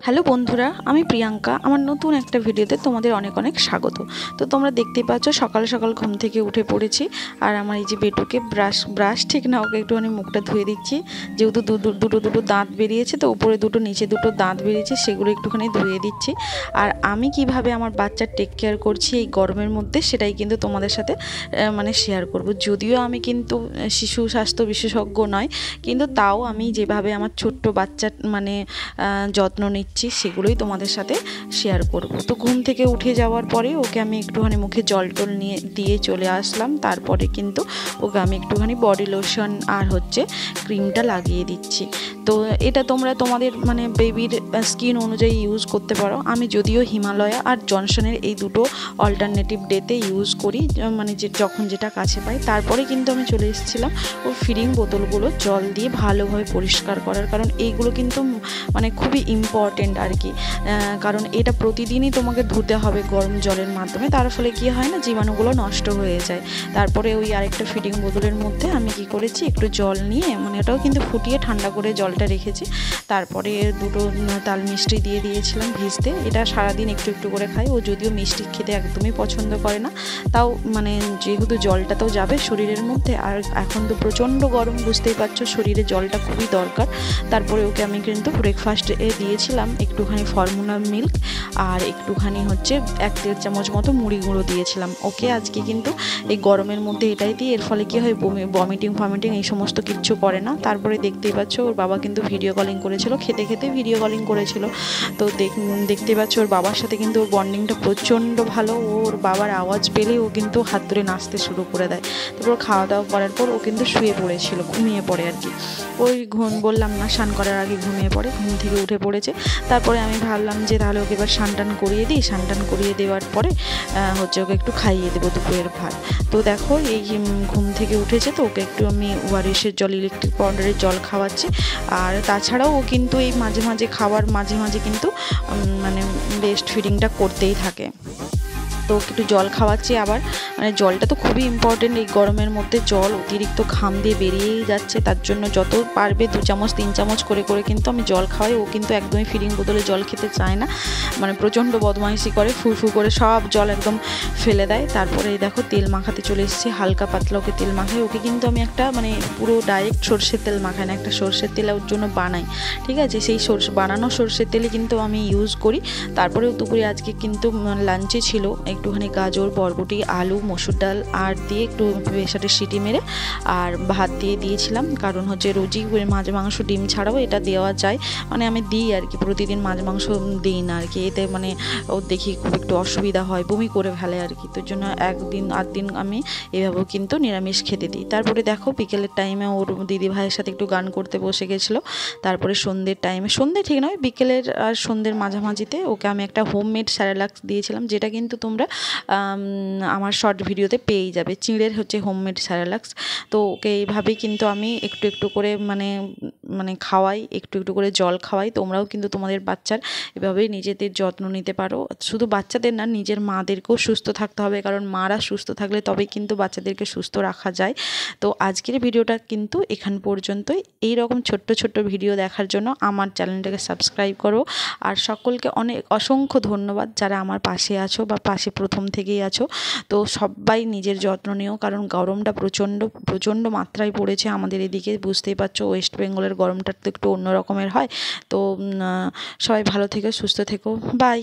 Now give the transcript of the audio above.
Hello বন্ধুরা, আমি প্রিয়াঙ্কা। আমার নতুন একটা ভিডিওতে তোমাদের অনেক অনেক স্বাগত। তো তোমরা দেখতেই পাচ্ছ সকাল সকাল ঘুম থেকে উঠে পড়েছি। আর আমার এই যে বেটুকে ব্রাশ ঠিক না, ওকে একটুখানি মুখটা ধুয়ে দিচ্ছি। যেহেতু দুটো দাঁত বেরিয়েছে, তো উপরে দুটো নিচে দুটো দাঁত বেরিয়েছে, সেগুলো একটুখানি ধুয়ে দিচ্ছি। আর আমি কিভাবে আমার বাচ্চার টেক কেয়ার করছি এই গরমের মধ্যে, সেটাই কিন্তু তোমাদের সাথে শেয়ার করব। যদিও আমি কিন্তু শিশু স্বাস্থ্য বিশেষজ্ঞ নয়, কিন্তু তাও আমি যেভাবে আমার ছোট্ট বাচ্চার যত্ন নিচ্ছি সেগুলোই তোমাদের সাথে শেয়ার করব। তো ঘুম থেকে উঠে যাওয়ার পরে ওকে আমি একটুখানি মুখে জল টল নিয়ে দিয়ে চলে আসলাম। তারপরে কিন্তু ওকে আমি একটুখানি বডি লোশন আর ক্রিমটা লাগিয়ে দিচ্ছি। তো এটা তোমরা তোমাদের বেবির স্কিন অনুযায়ী ইউজ করতে পারো। আমি যদিও হিমালয়া আর জনসনের এই দুটো অল্টারনেটিভ ডেতে ইউজ করি, যখন যেটা কাছে পাই। তারপরে কিন্তু আমি চলে এসেছিলাম ওর ফিডিং বোতলগুলো জল দিয়ে ভালোভাবে পরিষ্কার করার, কারণ এইগুলো কিন্তু খুবই ইম্পর্টেন্ট আর কি। কারণ এটা প্রতিদিনই তোমাকে ধুতে হবে গরম জলের মাধ্যমে, তার ফলে কি হয় না, জীবাণুগুলো নষ্ট হয়ে যায়। তারপরে ওই আরেকটা ফিডিং বোতলের মধ্যে আমি কি করেছি, একটু জল নিয়ে এটাও কিন্তু ফুটিয়ে ঠান্ডা করে জলটা রেখেছি। তারপরে দুটো তাল মিষ্টি দিয়ে দিয়েছিলাম ভিজতে। এটা সারাদিন একটু একটু করে খাই। ও যদিও মিষ্টি খেতে একদমই পছন্দ করে না, তাও যেহেতু জলটা তো যাবে শরীরের মধ্যে, আর এখন তো প্রচণ্ড গরম, বুঝতেই পারছো, শরীরে জলটা খুবই দরকার। তারপরে ওকে আমি কিন্তু ব্রেকফাস্টে দিয়েছিলাম একটুখানি ফর্মুলা মিল্ক আর একটুখানি 1-1.5 চামচ মতো মুড়ি গুঁড়ো দিয়েছিলাম ওকে। আজকে কিন্তু এই গরমের মধ্যে এটাই দিই, এর ফলে কি হয়, ভমিটিং এই সমস্ত কিচ্ছু করে না। তারপরে দেখতেই পাচ্ছ ওর বাবা কিন্তু ভিডিও কলিং করেছিল, খেতে খেতে ভিডিও কলিং করেছিল। তো দেখতেই পাচ্ছ ওর বাবার সাথে কিন্তু ওর বন্ডিংটা প্রচণ্ড ভালো। ওর বাবার আওয়াজ পেলেই ও কিন্তু হাত ধরে নাচতে শুরু করে দেয়। তারপর খাওয়া দাওয়া করার পর ও কিন্তু শুয়ে পড়েছিল, ঘুমিয়ে পড়ে আর কি। ওই বললাম না, স্নান করার আগে ঘুমিয়ে পড়ে, ঘুম থেকে উঠে পড়েছে। তারপরে আমি ভাবলাম যে তাহলে ওকে এবার স্নান করিয়ে দিই। স্নান করিয়ে দেওয়ার পরে ওকে একটু খাইয়ে দেবো দুপুরের ভাত। তো দেখো এই ঘুম থেকে উঠেছে, তো ওকে একটু আমি ওআরএসের জল, ইলেকট্রিক পাউডারের জল খাওয়াচ্ছি। আর তাছাড়াও ও কিন্তু এই মাঝে মাঝে খাওয়ার মাঝে মাঝে কিন্তু ব্রেস্ট ফিডিংটা করতেই থাকে। তো একটু জল খাওয়াচ্ছি। আবার জলটা তো খুবই ইম্পর্টেন্ট এই গরমের মধ্যে। জল অতিরিক্ত ঘাম দিয়ে বেরিয়েই যাচ্ছে, তার জন্য যত পারবে 2 চামচ 3 চামচ করে কিন্তু আমি জল খাওয়াই। ও কিন্তু একদমই ফিডিং বোতলে জল খেতে চায় না, প্রচণ্ড বদমাইশি করে, ফুরফুর করে সব জল একদম ফেলে দেয়। তারপরে এই দেখো তেল মাখাতে চলে এসেছি, হালকা পাতলা ওকে তেল মাখাই। ওকে কিন্তু আমি একটা পুরো ডাইরেক্ট সর্ষের তেল মাখাই না, একটা সর্ষের তেল ওর জন্য বানাই, ঠিক আছে? সেই বানানো সর্ষের তেলই কিন্তু আমি ইউজ করি। তারপরেও দুপুরে আজকে কিন্তু লাঞ্চে ছিল একটুখানি গাজর, বরবটি, আলু, মসুর ডাল আর দিয়ে একটু প্রেসারে সিটি মেরে আর ভাত দিয়ে দিয়েছিলাম। কারণ রোজই মাছ মাংস ডিম ছাড়াও এটা দেওয়া যায়, আমি দিই আর কি। প্রতিদিন মাছ মাংস দিই না আর কি, এতে ও দেখি খুব একটু অসুবিধা হয়, বমি করে ফেলে আর কি। তোর জন্য 1-8 দিন আমি এভাবেও কিন্তু নিরামিষ খেতে দিই। তারপরে দেখো বিকেলের টাইমে ওর দিদি ভাইয়ের সাথে একটু গান করতে বসে গেছিলো। তারপরে সন্ধ্যের টাইমে, সন্ধ্যে ঠিক নয়, বিকেলের আর সন্ধ্যের মাঝামাঝিতে ওকে আমি একটা হোমমেড স্যারেলাক্স দিয়েছিলাম, যেটা কিন্তু তোমরা আমার শর্ট ভিডিওতে পেয়েই যাবে। চিঁড়ের হোমমেড স্যারেলাক্স। তো ওকে এইভাবেই কিন্তু আমি একটু একটু করে খাওয়াই, একটু একটু করে জল খাওয়াই। তোমরাও কিন্তু তোমাদের বাচ্চার এভাবেই নিজেদের যত্ন নিতে পারো। শুধু বাচ্চাদের না, নিজের মাদেরকেও সুস্থ থাকতে হবে, কারণ মারা সুস্থ থাকলে তবেই কিন্তু বাচ্চাদেরকে সুস্থ রাখা যায়। তো আজকের ভিডিওটা কিন্তু এখান পর্যন্তই। এইরকম ছোট্ট ছোট্ট ভিডিও দেখার জন্য আমার চ্যানেলটাকে সাবস্ক্রাইব করো। আর সকলকে অসংখ্য ধন্যবাদ যারা আমার পাশে আছো বা পাশে প্রথম থেকেই আছো। তো সবাই নিজের যত্ন নিও, কারণ গরমটা প্রচণ্ড মাত্রায় পড়েছে আমাদের এদিকে। বুঝতেই পারছো ওয়েস্ট বেঙ্গলের গরমটা তো একটু অন্য রকমের হয়। তো সবাই ভালো থেকো, সুস্থ থেকো, বাই।